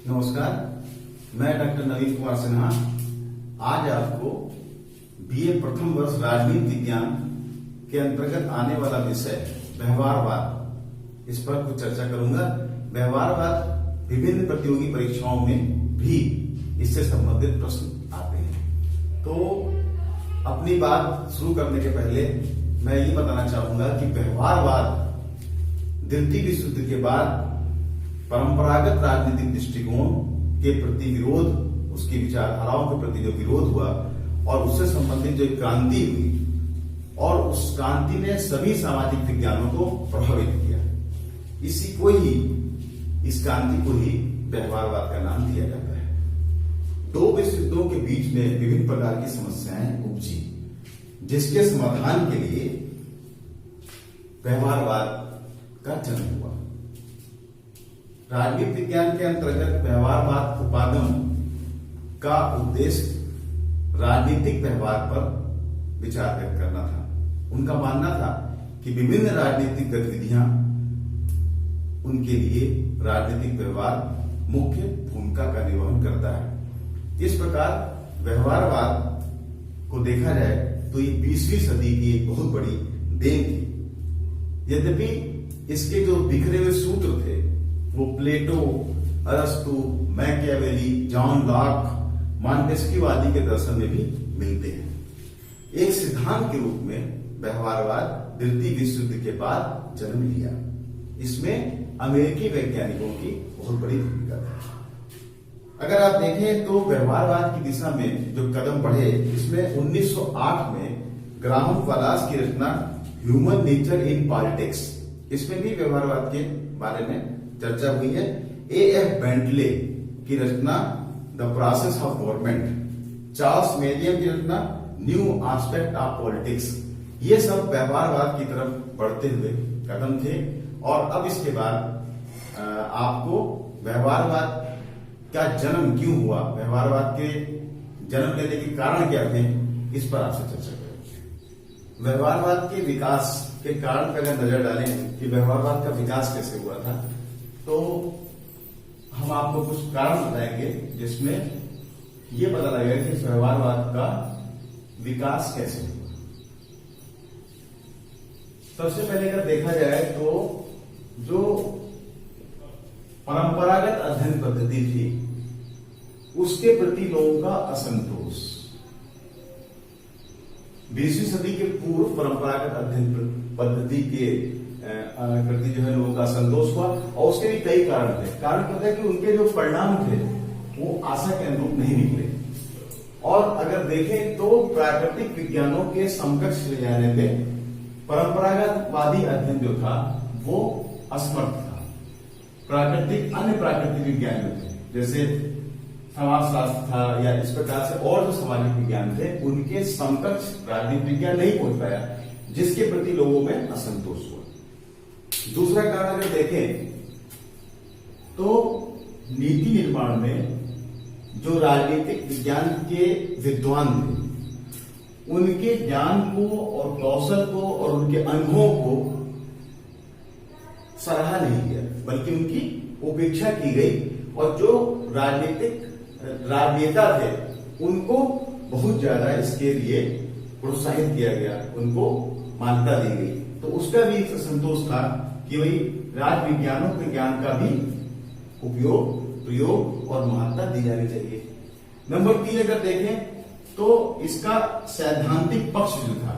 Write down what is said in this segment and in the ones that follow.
नमस्कार, मैं डॉक्टर नवीन कुमार सिन्हा आज आपको बीए प्रथम वर्ष राजनीति विज्ञान के अंतर्गत आने वाला विषय व्यवहारवाद, इस पर कुछ चर्चा करूंगा। व्यवहारवाद विभिन्न प्रतियोगी परीक्षाओं में भी इससे संबंधित प्रश्न आते हैं। तो अपनी बात शुरू करने के पहले मैं ये बताना चाहूंगा कि व्यवहारवाद द्वितीय विश्व युद्ध के बाद परंपरागत राजनीतिक दृष्टिकोण के प्रति विरोध, उसकी विचारधाराओं के प्रति जो विरोध हुआ और उससे संबंधित जो क्रांति हुई और उस क्रांति ने सभी सामाजिक विज्ञानों को प्रभावित किया, इस क्रांति को ही व्यवहारवाद का नाम दिया जाता है। दो विश्व युद्धों के बीच में विभिन्न प्रकार की समस्याएं उपजी, जिसके समाधान के लिए व्यवहारवाद का जन्म हुआ। राजनीति विज्ञान के अंतर्गत व्यवहारवाद उपागम का उद्देश्य राजनीतिक व्यवहार पर विचार व्यक्त करना था। उनका मानना था कि विभिन्न राजनीतिक गतिविधियां, उनके लिए राजनीतिक व्यवहार मुख्य भूमिका का निर्वहन करता है। इस प्रकार व्यवहारवाद को देखा जाए तो ये 20वीं सदी की एक बहुत बड़ी देन थी। यद्यपि इसके जो बिखरे हुए सूत्र थे वो प्लेटो, अरस्तु, मैकियावेली, जॉन लॉक, मॉन्टेस्क्यू आदि के दर्शन में भी मिलते हैं। एक सिद्धांत के रूप में व्यवहारवाद द्वितीय विश्व युद्ध के बाद जन्म लिया। इसमें अमेरिकी वैज्ञानिकों की बहुत बड़ी भूमिका है। अगर आप देखें तो व्यवहारवाद की दिशा में जो कदम बढ़े, इसमें 1908 में ग्राहम वालास की रचना ह्यूमन नेचर इन पॉलिटिक्स, इसमें भी व्यवहारवाद के बारे में चर्चा हुई है। A.F. बेंटले की रचना the process of government, Charles Merriam की रचना न्यू एस्पेक्ट ऑफ पॉलिटिक्स, ये सब व्यवहारवाद की तरफ बढ़ते हुए कदम थे। और अब इसके बाद आपको व्यवहारवाद का जन्म क्यों हुआ, व्यवहारवाद के जन्म लेने के कारण क्या थे, इस पर आपसे चर्चा करेंगे। व्यवहारवाद के विकास के कारण पर अगर नजर डालें कि व्यवहारवाद का विकास कैसे हुआ था, तो हम आपको कुछ कारण बताएंगे जिसमें यह पता लगेगा कि व्यवहारवाद का विकास कैसे हुआ। सबसे पहले अगर देखा जाए तो जो परंपरागत अध्ययन पद्धति थी उसके प्रति लोगों का असंतोष, 20वीं सदी के पूर्व परंपरागत अध्ययन पद्धति के प्रति जो है लोगों का असंतोष हुआ और उसके भी कई कारण थे। कारण पता है कि उनके जो परिणाम थे वो आशा के अनुरूप नहीं निकले। और अगर देखें तो प्राकृतिक विज्ञानों के समकक्ष ले जाने में परंपरागतवादी अध्ययन जो था वो असमर्थ था। अन्य प्राकृतिक विज्ञान जो थे, जैसे समाजशास्त्र था या इस प्रकार से और जो सामाजिक विज्ञान थे, उनके समकक्ष राजनीतिक विज्ञान नहीं पहुंच पाया, जिसके प्रति लोगों में असंतोष हुआ। दूसरा कारण अगर देखें तो नीति निर्माण में जो राजनीतिक विज्ञान के विद्वान थे, उनके ज्ञान को और कौशल को और उनके अनुभवों को सराहा नहीं किया, बल्कि उनकी उपेक्षा की गई। और जो राजनेता थे उनको बहुत ज्यादा इसके लिए प्रोत्साहित किया गया, उनको मान्यता दी गई। तो उसका भी एक संतोष था कि वही राज विज्ञानों के ज्ञान का भी उपयोग, प्रयोग और महत्ता दी जानी चाहिए। नंबर 3 अगर देखें तो इसका सैद्धांतिक पक्ष जो था,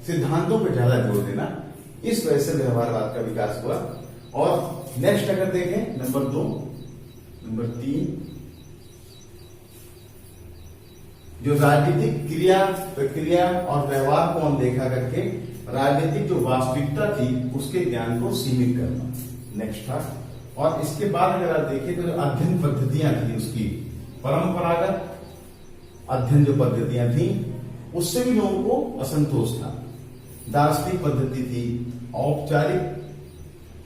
सिद्धांतों पर ज्यादा जोर देना, इस वजह से व्यवहारवाद का विकास हुआ। और नेक्स्ट अगर देखें नंबर 3 जो राजनीतिक क्रिया, प्रक्रिया और व्यवहार को अनदेखा करके राजनीतिक जो वास्तविकता थी उसके ज्ञान को सीमित करना, नेक्स्ट था। और इसके बाद अगर आप देखें तो जो अध्ययन पद्धतियां थी, उसकी परंपरागत अध्ययन जो पद्धतियां थी उससे भी लोगों को असंतोष था। दार्शनिक पद्धति थी, औपचारिक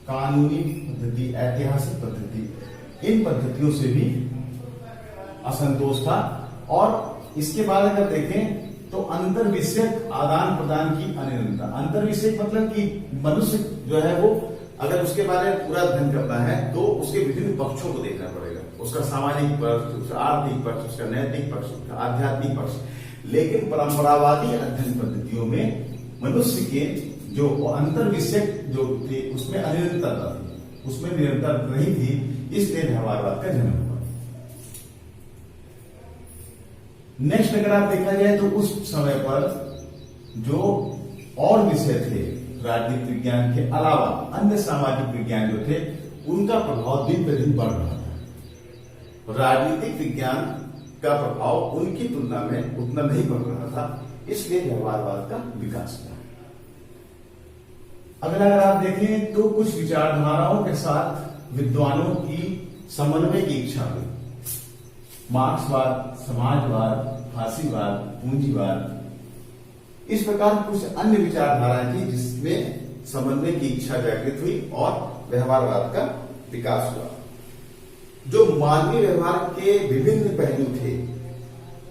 कानूनी पद्धति, ऐतिहासिक पद्धति, इन पद्धतियों से भी असंतोष था। और इसके बाद अगर देखें तो अंतर विषयक आदान प्रदान की अनिरंतरता। अंतर विषयक मतलब कि मनुष्य जो है वो अगर उसके बारे में पूरा अध्ययन करना है तो उसके विभिन्न पक्षों को देखना पड़ेगा, उसका सामाजिक पक्ष, उसका आर्थिक पक्ष, उसका नैतिक पक्ष, उसका आध्यात्मिक पक्ष। लेकिन परंपरावादी अध्ययन पद्धतियों में मनुष्य के जो अंतर विषय जो थे उसमें अनिरंतरता थी, उसमें निरंतर नहीं थी, इसलिए व्यवहारवाद का जन्म हुआ। नेक्स्ट अगर आप देखा जाए तो उस समय पर जो और विषय थे राजनीतिक विज्ञान के अलावा अन्य सामाजिक विज्ञान जो थे उनका प्रभाव दिन पे दिन बढ़ रहा था। राजनीतिक विज्ञान का प्रभाव उनकी तुलना में उतना नहीं बढ़ रहा था, इसलिए व्यवहारवाद का विकास हुआ। अगर आप देखें तो कुछ विचारधाराओं के साथ विद्वानों की समन्वय की इच्छा हुई। मार्क्सवाद, समाजवाद, फासीवाद, पूंजीवाद, इस प्रकार कुछ अन्य विचारधाराएं थी जिसमें समन्वय की इच्छा जागृत हुई और व्यवहारवाद का विकास हुआ। जो मानवीय व्यवहार के विभिन्न पहलू थे,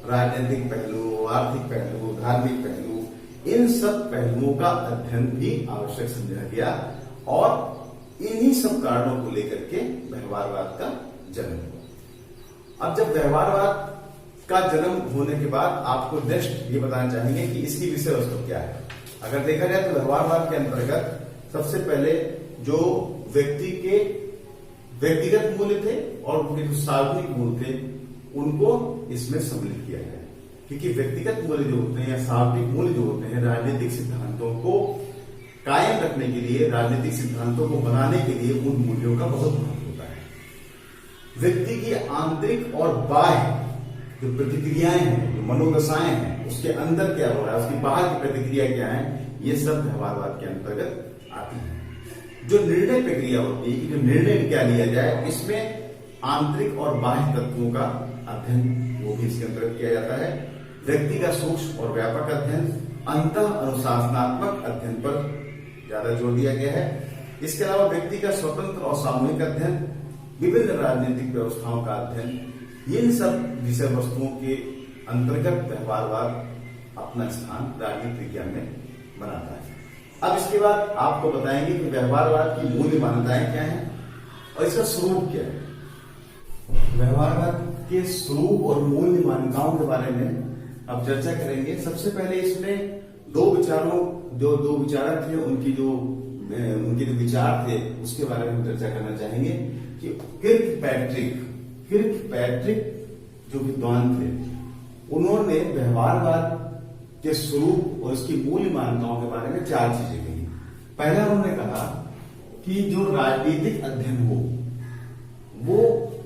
राजनीतिक पहलू, आर्थिक पहलू, धार्मिक पहलू, इन सब पहलुओं का अध्ययन भी आवश्यक समझा गया और इन्हीं सब कारणों को लेकर के व्यवहारवाद का जन्म हुआ। अब जब व्यवहारवाद का जन्म होने के बाद आपको नेक्स्ट ये बताना चाहेंगे कि इसकी विषय वस्तु क्या है। अगर देखा जाए तो व्यवहारवाद के अंतर्गत सबसे पहले जो व्यक्ति के व्यक्तिगत मूल्य थे और उनके जो सार्वजनिक मूल्य थे उनको इसमें सम्मिलित किया गया, क्योंकि व्यक्तिगत मूल्य जो होते हैं या सार्वजनिक मूल्य जो होते हैं राजनीतिक सिद्धांतों को कायम रखने के लिए, राजनीतिक सिद्धांतों को बनाने के लिए उन मूल्यों का बहुत महत्व होता है। व्यक्ति की आंतरिक और बाह्य जो प्रतिक्रियाएं हैं, जो मनोदशाएं हैं, उसके अंदर क्या हो रहा है, उसकी बाहर की प्रतिक्रिया क्या है, ये सब व्यवहारवाद के अंतर्गत आती है। जो निर्णय प्रक्रिया होती है कि जो निर्णय क्या लिया जाए, इसमें आंतरिक और बाह्य तत्वों का अध्ययन वो भी इसके अंतर्गत किया जाता है। व्यक्ति का सूक्ष्म और व्यापक अध्ययन, अंतः अनुशासनात्मक अध्ययन पर ज्यादा जोर दिया गया है। इसके अलावा व्यक्ति का स्वतंत्र और सामूहिक अध्ययन, विभिन्न राजनीतिक व्यवस्थाओं का अध्ययन, इन सब विषय वस्तुओं के अंतर्गत व्यवहारवाद अपना स्थान राजनीतिक विज्ञान में बनाता है। अब इसके बाद आपको बताएंगे कि व्यवहारवाद की मूल मान्यताएं क्या हैं और इसका स्वरूप क्या है। व्यवहारवाद के स्वरूप और मूल मान्यताओं के बारे में अब चर्चा करेंगे। सबसे पहले इसमें दो विचारक थे, उनके जो विचार थे उसके बारे में चर्चा करना चाहेंगे कि किर्कपैट्रिक जो विद्वान थे उन्होंने व्यवहारवाद के स्वरूप और इसकी मूल मान्यताओं के बारे में 4 चीजें कही। पहला उन्होंने कहा कि जो राजनीतिक अध्ययन हो वो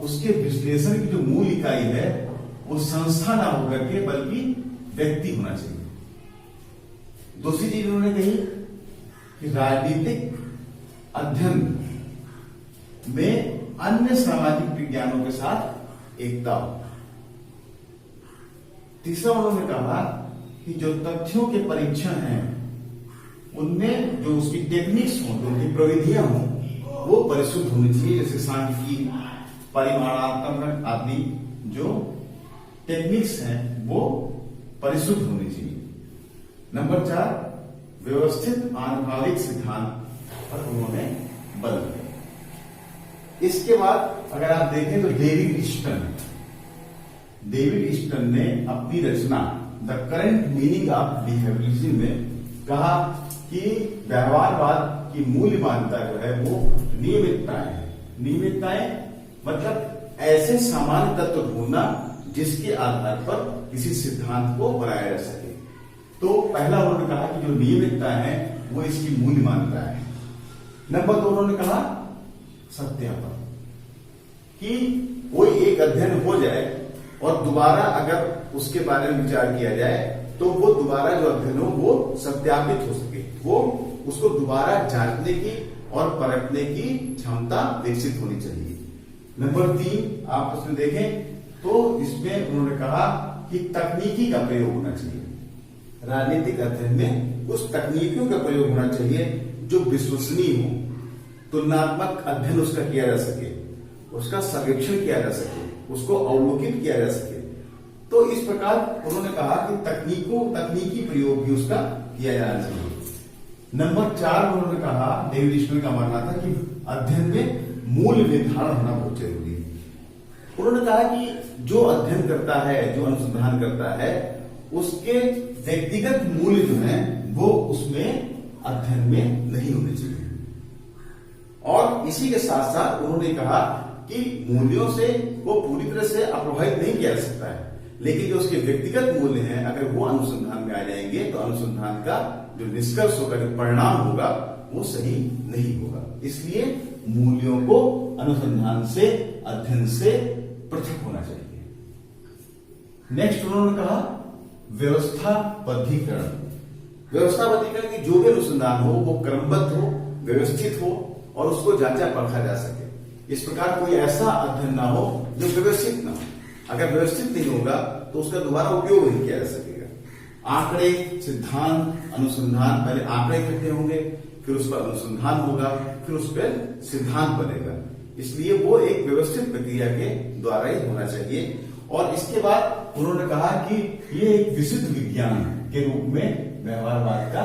उसके विश्लेषण की जो मूल इकाई है वो संस्था ना होकर के बल्कि व्यक्ति होना चाहिए। दूसरी चीज उन्होंने कही कि राजनीतिक अध्ययन में अन्य सामाजिक विज्ञानों के साथ एकता हो। तीसरा उन्होंने कहा कि जो तथ्यों के परीक्षण हैं उनमें जो उसकी टेक्निक्स हों, जो उनकी प्रविधियां हों वो परिशुद्ध होनी चाहिए, जैसे सांख्यिकी, परिमाणात्मक आदि जो टेक्निक्स हैं वो परिशुद्ध होनी चाहिए। नंबर 4, व्यवस्थित आनुभाविक सिद्धांत पर उन्होंने बल दिया। इसके बाद अगर आप देखें तो डेविड ईस्टन ने अपनी रचना the current meaning of behaviourism में कहा कि व्यवहारवाद की मूल मान्यता जो है वो नियमितताएं है। नियमितताएं मतलब ऐसे सामान्य तत्व ढूंढना जिसके आधार पर किसी सिद्धांत को बनाया जा सके। तो पहला उन्होंने कहा कि जो नियमितता है वो इसकी मूल मान्यता है। नंबर 2 उन्होंने कहा सत्यापन, कि कोई एक अध्ययन हो जाए और दोबारा अगर उसके बारे में विचार किया जाए तो वो दोबारा जो अध्ययन हो वो सत्यापित हो सके, वो उसको दोबारा जांचने की और परखने की क्षमता विकसित होनी चाहिए। नंबर 3 आप उसमें देखें तो इसमें उन्होंने कहा कि तकनीकी का प्रयोग होना चाहिए। राजनीतिक अध्ययन में उस तकनीकियों का प्रयोग होना चाहिए जो विश्वसनीय हो, तुलनात्मक अध्ययन उसका किया जा सके, उसका सर्वेक्षण किया जा सके, उसको अवलोकित किया जा सके। तो इस प्रकार उन्होंने कहा कि तकनीकी प्रयोग भी उसका किया जाना चाहिए। नंबर 4 उन्होंने कहा, डेविड ईस्टन का मानना था कि अध्ययन में मूल निर्धारण होना बहुत जरूरी है। उन्होंने कहा कि जो अध्ययन करता है, जो अनुसंधान करता है, उसके व्यक्तिगत मूल्य जो है वो उसमें अध्ययन में नहीं होने चाहिए। और इसी के साथ साथ उन्होंने कहा कि मूल्यों से वो पूरी तरह से अप्रभावित नहीं किया जा सकता है, लेकिन जो उसके व्यक्तिगत मूल्य हैं अगर वो अनुसंधान में आ जाएंगे तो अनुसंधान का जो निष्कर्ष होगा, जो परिणाम होगा, वो सही नहीं होगा। इसलिए मूल्यों को अनुसंधान से, अध्ययन से पृथक होना चाहिए। नेक्स्ट उन्होंने कहा व्यवस्थाबद्धीकरण। व्यवस्थाबद्धीकरण की जो भी अनुसंधान हो वो क्रमबद्ध हो, व्यवस्थित हो और उसको जांचा परखा जा सके। इस प्रकार कोई ऐसा अध्ययन ना हो जो व्यवस्थित ना हो। अगर व्यवस्थित नहीं होगा तो उसका दोबारा उपयोग नहीं किया जा सकेगा। आंकड़े, सिद्धांत, अनुसंधान, पहले आंकड़े इकट्ठे होंगे, फिर उस पर अनुसंधान होगा, फिर उस पर सिद्धांत बनेगा। इसलिए वो एक व्यवस्थित प्रक्रिया के द्वारा ही होना चाहिए। और इसके बाद उन्होंने कहा कि ये एक विशुद्ध विज्ञान के रूप में व्यवहारवाद का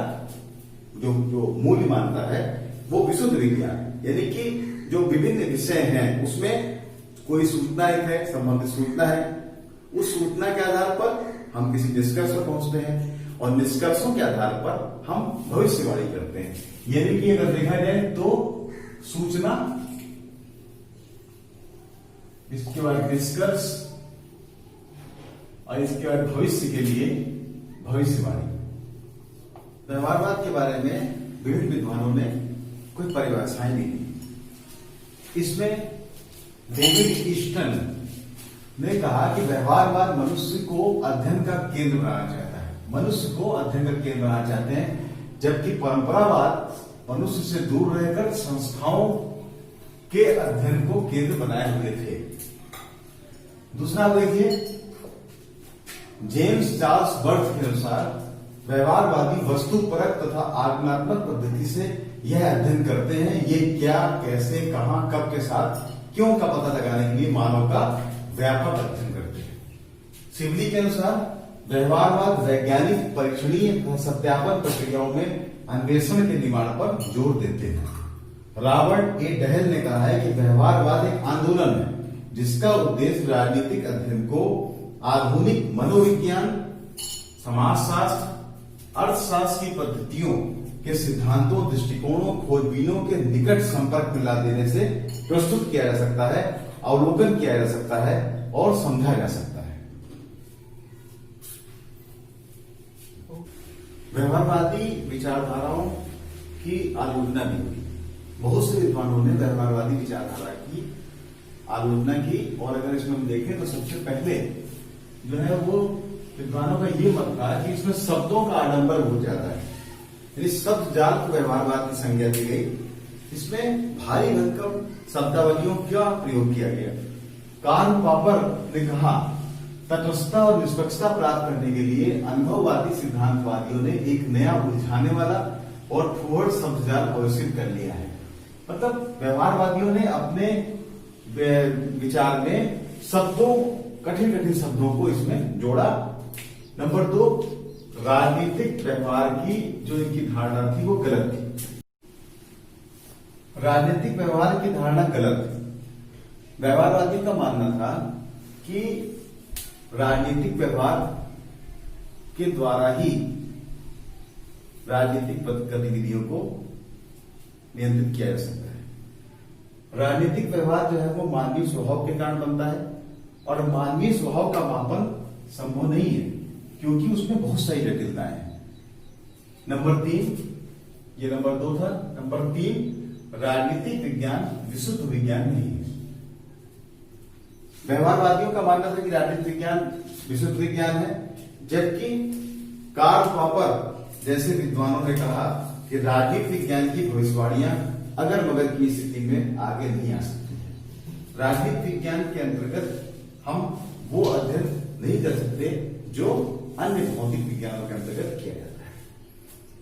जो मूल्य मानता है वो विशुद्ध विज्ञान, यानी कि जो विभिन्न विषय हैं उसमें कोई सूचना एक है, संबंधित सूचना है, उस सूचना के आधार पर हम किसी निष्कर्ष पर पहुंचते हैं और निष्कर्षों के आधार पर हम भविष्यवाणी करते हैं। यानी कि अगर देखा जाए तो सूचना, इसके बाद निष्कर्ष और इसके बाद भविष्य के लिए भविष्यवाणी। व्यवहारवाद के बारे में विभिन्न विद्वानों ने कोई परिभाषाएं दी। इसमें डेविड ईस्टन ने कहा कि व्यवहारवाद मनुष्य को अध्ययन का केंद्र बनाना चाहता है, मनुष्य को अध्ययन का केंद्र बनाना चाहते हैं, जबकि परंपरावाद मनुष्य से दूर रहकर संस्थाओं के अध्ययन को केंद्र बनाए हुए थे। दूसरा देखिए, जेम्स चार्ल्स बर्थ के अनुसार व्यवहारवादी वस्तुपरक तथा आगमनात्मक पद्धति से यह अध्ययन करते हैं, ये क्या, कैसे, कहां, कब के साथ क्यों का पता लगाने के लिए मानव का व्यापक अध्ययन करते हैं। सिवली के अनुसार व्यवहारवाद वैज्ञानिक, परीक्षणीय तथा सत्यापन प्रक्रियाओं में अन्वेषण के निर्माण पर जोर देते हैं। रॉबर्ट ए डहल ने कहा है कि व्यवहारवाद एक आंदोलन है जिसका उद्देश्य राजनीतिक अध्ययन को आधुनिक मनोविज्ञान, समाजशास्त्र, अर्थशास्त्र की पद्धतियों के सिद्धांतों, दृष्टिकोणों, खोजबीनों के निकट संपर्क में ला देने से प्रस्तुत किया जा सकता है, अवलोकन किया जा सकता है और समझा जा सकता है। व्यवहारवादी विचारधाराओं की आलोचना भी हुई। बहुत से विद्वानों ने व्यवहारवादी विचारधारा की आलोचना की, और अगर इसमें हम देखें तो सबसे पहले जो है वो विद्वानों का ये मत था कि इसमें शब्दों का आडंबर बहुत ज्यादा है, यानी शब्द जाल को व्यवहारवाद की संज्ञा दी गई। इसमें भारी भरकम शब्दावलियों का प्रयोग किया गया। कार्ल पॉपर ने कहा, तटस्थता और निष्पक्षता प्राप्त करने के लिए अनुभववादी सिद्धांतवादियों ने एक नया उलझाने वाला और ठोस शब्दजाल अविष्कृत कर लिया है। मतलब व्यवहारवादियों ने अपने विचार में शब्दों, कठिन कठिन शब्दों को इसमें जोड़ा। नंबर 2, राजनीतिक व्यवहार की जो इनकी धारणा थी वो गलत थी। राजनीतिक व्यवहार की धारणा गलत थी। व्यवहारवादी का मानना था कि राजनीतिक व्यवहार के द्वारा ही राजनीतिक गतिविधियों को नियंत्रित किया जा सकता है। राजनीतिक व्यवहार जो है वो मानवीय स्वभाव के कारण बनता है और मानवीय स्वभाव का मापन संभव नहीं है क्योंकि उसमें बहुत सारी जटिलताएं हैं। नंबर 3, ये नंबर 2 था। नंबर 3, राजनीतिक विज्ञान विशुद्ध विज्ञान नहीं है। व्यवहारवादियों का मानना था कि राजनीतिक विज्ञान विशुद्ध विज्ञान है, जबकि कार्ल पॉपर जैसे विद्वानों ने कहा कि राजनीतिक विज्ञान की भविष्यवाणियां अगर मगर की स्थिति में आगे नहीं आ सकती। राजनीतिक विज्ञान के अंतर्गत हम वो अध्ययन नहीं कर सकते जो अन्य भौतिक विज्ञानों के अंतर्गत किया जाता है।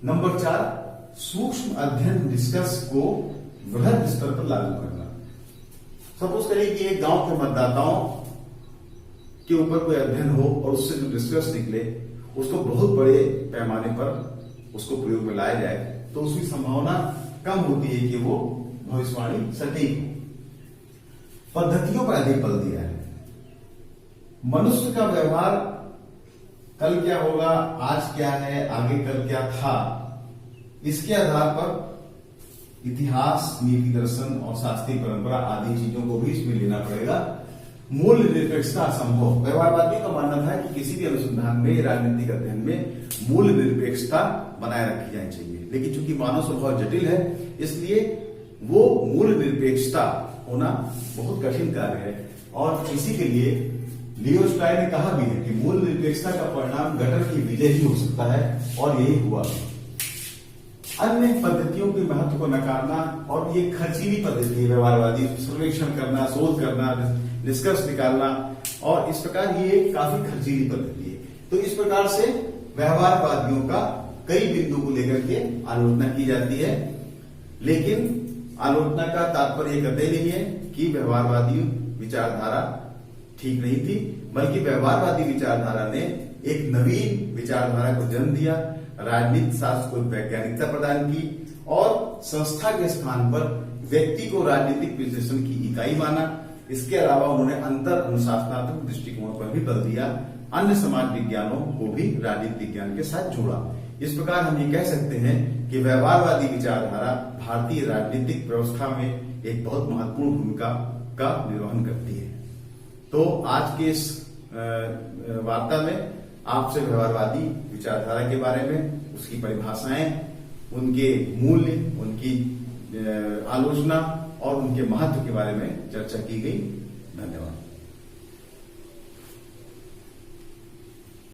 नंबर 4, सूक्ष्म अध्ययन निष्कर्ष को वृहद स्तर पर लागू करना। सपोज करिए कि एक गांव के मतदाताओं के ऊपर कोई अध्ययन हो और उससे जो निष्कर्ष निकले उसको बहुत बड़े पैमाने पर उसको प्रयोग में लाया जाए तो उसकी संभावना कम होती है कि वो भविष्यवाणी सटीक हो। पद्धतियों पर अधिक बल दिया है। मनुष्य का व्यवहार कल क्या होगा, आज क्या है, आगे कल क्या था, इसके आधार पर इतिहास, नीति दर्शन और शास्त्रीय परंपरा आदि चीजों को भी इसमें लेना पड़ेगा। मूल निरपेक्षता असंभव। व्यवहारवादियों का मानना था कि किसी भी अनुसंधान में, राजनीतिक अध्ययन में मूल निरपेक्षता बनाए रखी जानी चाहिए, लेकिन चूंकि मानव स्वभाव जटिल है, इसलिए वो मूल निरपेक्षता होना बहुत कठिन कार्य है। और इसी के लिए लियो स्टाइ ने कहा भी है कि मूल निरपेक्षता का परिणाम गटर की विजय ही हो सकता है, और यही हुआ। अन्य पद्धतियों के महत्व को नकारना, और ये खर्चीली पद्धति है व्यवहारवादी, सर्वेक्षण करना, शोध करना, निष्कर्ष निकालना, और इस प्रकार ये काफी खर्चीली पद्धति है। तो इस प्रकार से व्यवहारवादियों का कई बिंदु को लेकर के आलोचना की जाती है, लेकिन आलोचना का तात्पर्य कतई नहीं है कि व्यवहारवादी विचारधारा ठीक नहीं थी, बल्कि व्यवहारवादी विचारधारा ने एक नवीन विचारधारा को जन्म दिया, राजनीति शास्त्र को वैज्ञानिकता प्रदान की, और संस्था के स्थान पर व्यक्ति को राजनीतिक विश्लेषण की इकाई माना। इसके अलावा उन्होंने अंतर अनुशासनात्मक दृष्टिकोण पर भी बल दिया, अन्य समाज विज्ञानों को भी राजनीति विज्ञान के साथ जोड़ा। इस प्रकार हम ये कह सकते हैं कि व्यवहारवादी विचारधारा भारतीय राजनीतिक व्यवस्था में एक बहुत महत्वपूर्ण भूमिका का निर्वहन करती है। तो आज के इस वार्ता में आपसे व्यवहारवादी विचारधारा के बारे में, उसकी परिभाषाएं, उनके मूल्य, उनकी आलोचना और उनके महत्व के बारे में चर्चा की गई। धन्यवाद।